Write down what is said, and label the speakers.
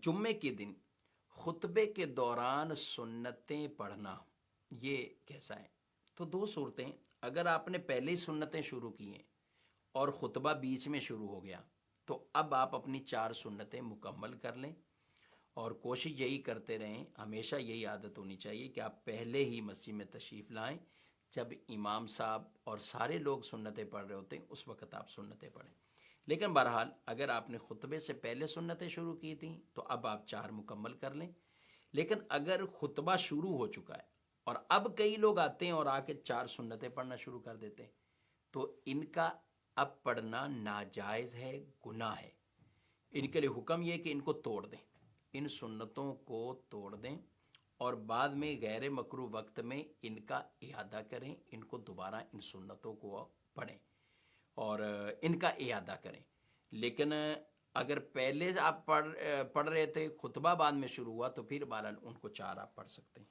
Speaker 1: جمعے کے دن خطبے کے دوران سنتیں پڑھنا یہ کیسا ہے؟ تو دو صورتیں، اگر آپ نے پہلے ہی سنتیں شروع کی ہیں اور خطبہ بیچ میں شروع ہو گیا تو اب آپ اپنی 4 سنتیں مکمل کر لیں، اور کوشش یہی کرتے رہیں، ہمیشہ یہی عادت ہونی چاہیے کہ آپ پہلے ہی مسجد میں تشریف لائیں، جب امام صاحب اور سارے لوگ سنتیں پڑھ رہے ہوتے ہیں اس وقت آپ سنتیں پڑھیں۔ لیکن بہرحال اگر آپ نے خطبے سے پہلے سنتیں شروع کی تھیں تو اب آپ 4 مکمل کر لیں۔ لیکن اگر خطبہ شروع ہو چکا ہے اور اب کئی لوگ آتے ہیں اور آ کے 4 سنتیں پڑھنا شروع کر دیتے ہیں تو ان کا اب پڑھنا ناجائز ہے، گناہ ہے۔ ان کے لیے حکم یہ ہے کہ ان کو توڑ دیں، ان سنتوں کو توڑ دیں، اور بعد میں غیر مکروہ وقت میں ان کا اعادہ کریں، ان کو دوبارہ ان سنتوں کو پڑھیں اور ان کا اعادہ کریں۔ لیکن اگر پہلے آپ پڑھ رہے تھے، خطبہ بعد میں شروع ہوا، تو پھر بہرحال ان کو 4 آپ پڑھ سکتے ہیں۔